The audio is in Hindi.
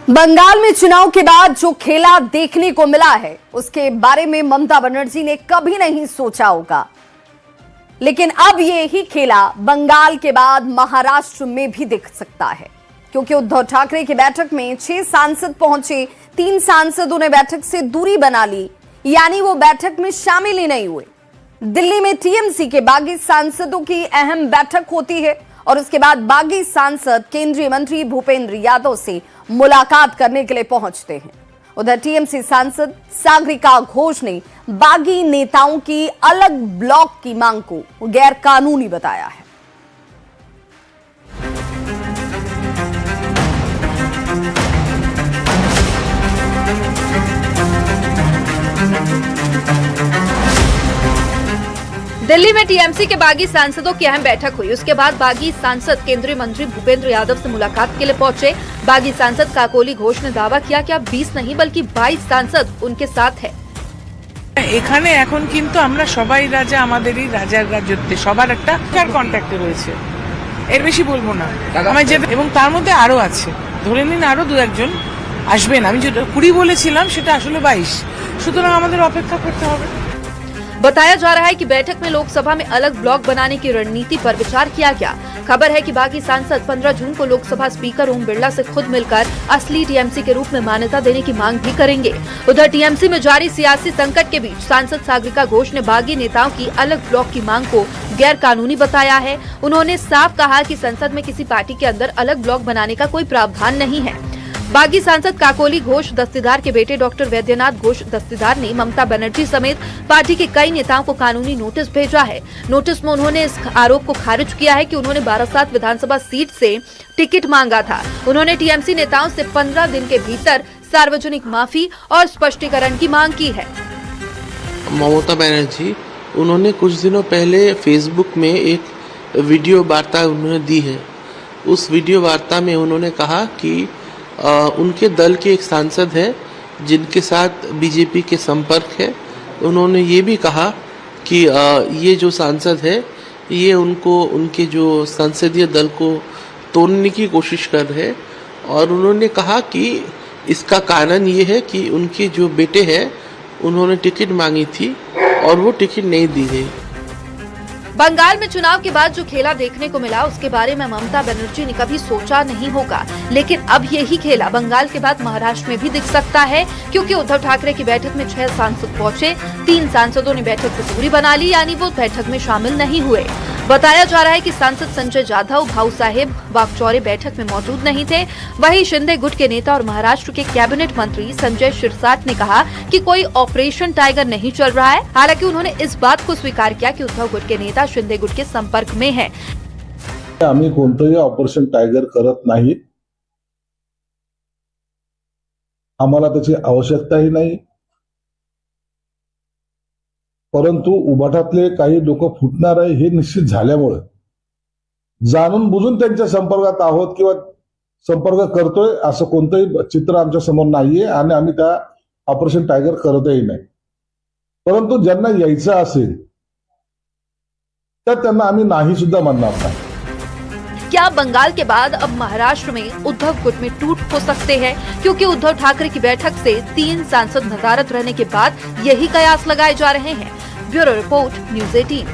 बंगाल में चुनाव के बाद जो खेला देखने को मिला है उसके बारे में ममता बनर्जी ने कभी नहीं सोचा होगा, लेकिन अब ये ही खेला बंगाल के बाद महाराष्ट्र में भी दिख सकता है, क्योंकि उद्धव ठाकरे की बैठक में 6 सांसद पहुंचे। 3 सांसदों ने बैठक से दूरी बना ली, यानी वो बैठक में शामिल ही नहीं हुए। दिल्ली में टीएमसी के बागी सांसदों की अहम बैठक होती है और उसके बाद बागी सांसद केंद्रीय मंत्री भूपेंद्र यादव से मुलाकात करने के लिए पहुंचते हैं। उधर टीएमसी सांसद सागरिका घोष ने बागी नेताओं की अलग ब्लॉक की मांग को गैर कानूनी बताया है। दिल्ली में टीएमसी के बागी सांसदों की अहम बैठक हुई। उसके बाद बागी सांसद केंद्रीय मंत्री भूपेंद्र यादव से मुलाकात के लिए पहुंचे। बागी सांसद काकोली घोष ने दावा किया कि अब 20 नहीं बल्कि 22 सांसद उनके साथ है। এখানে এখন কিন্তু আমরা সবাই রাজা, আমাদেরই রাজার রাজত্বে সবার একটা কন্ট্যাক্টে রয়েছে, এর বেশি বলবো না। এবং তার মধ্যে আরো আছে, ধরে নিন আরো 2-1 আসবেন। আমি যেটা 20 বলেছিলাম সেটা আসলে 22, সুতরাং আমাদের অপেক্ষা করতে হবে। बताया जा रहा है कि बैठक में लोकसभा में अलग ब्लॉक बनाने की रणनीति पर विचार किया गया। खबर है कि बागी सांसद 15 जून को लोकसभा स्पीकर ओम बिरला से खुद मिलकर असली टीएमसी के रूप में मान्यता देने की मांग भी करेंगे। उधर टीएमसी में जारी सियासी संकट के बीच सांसद सागरिका घोष ने बागी नेताओं की अलग ब्लॉक की मांग को गैर कानूनी बताया है। उन्होंने साफ कहा कि संसद में किसी पार्टी के अंदर अलग ब्लॉक बनाने का कोई प्रावधान नहीं है। बागी सांसद काकोली घोष दस्तीदार के बेटे डॉक्टर वैद्यनाथ घोष दस्तीदार ने ममता बनर्जी समेत पार्टी के कई नेताओं को कानूनी नोटिस भेजा है। नोटिस में उन्होंने इस आरोप को खारिज किया है कि उन्होंने बारासात विधानसभा सीट से टिकट मांगा था। उन्होंने टीएमसी नेताओं से 15 दिन के भीतर सार्वजनिक माफी और स्पष्टीकरण की मांग की है। ममता बनर्जी उन्होंने कुछ दिनों पहले फेसबुक में एक वीडियो वार्ता उन्होंने दी है। उस वीडियो वार्ता में उन्होंने कहा कि उनके दल के एक सांसद हैं जिनके साथ बीजेपी के संपर्क है। उन्होंने ये भी कहा कि ये जो सांसद है ये उनको उनके जो संसदीय दल को तोड़ने की कोशिश कर रहे हैं, और उन्होंने कहा कि इसका कारण ये है कि उनके जो बेटे हैं उन्होंने टिकट मांगी थी और वो टिकट नहीं दी है। बंगाल में चुनाव के बाद जो खेला देखने को मिला उसके बारे में ममता बनर्जी ने कभी सोचा नहीं होगा, लेकिन अब यही खेला बंगाल के बाद महाराष्ट्र में भी दिख सकता है, क्योंकि उद्धव ठाकरे की बैठक में 6 सांसद पहुंचे। 3 सांसदों ने बैठक से दूरी बना ली, यानी वो बैठक में शामिल नहीं हुए। बताया जा रहा है कि सांसद संजय जाधव, भाऊ साहेब वाकचौरे बैठक में मौजूद नहीं थे। वहीं शिंदे गुट के नेता और महाराष्ट्र के कैबिनेट मंत्री संजय शिरसाट ने कहा कि कोई ऑपरेशन टाइगर नहीं चल रहा है। हालांकि उन्होंने इस बात को स्वीकार किया कि उद्धव गुट के नेता शिंदे गुट के संपर्क में हैं। आम्ही कोणतंही ऑपरेशन टायगर करत नाही, आम्हाला त्याची आवश्यकताही नाही, परंतु उभाटातले काही लोक फुटणार आहे हे निश्चित झाल्यामुळे जाणून बुजून त्यांच्या संपर्कात आहोत किंवा संपर्क करतोय असं कोणतंही चित्र आमच्या समोर नाहीये आणि आम्ही त्या ऑपरेशन टायगर करतही नाही। परंतु ज्यांना यायचं असेल तर त्यांना आम्ही नाही सुद्धा म्हणणार नाही। क्या बंगाल के बाद अब महाराष्ट्र में उद्धव गुट में टूट हो सकते हैं, क्योंकि उद्धव ठाकरे की बैठक से 3 सांसद नदारद रहने के बाद यही कयास लगाए जा रहे हैं। Bureau report, news 18।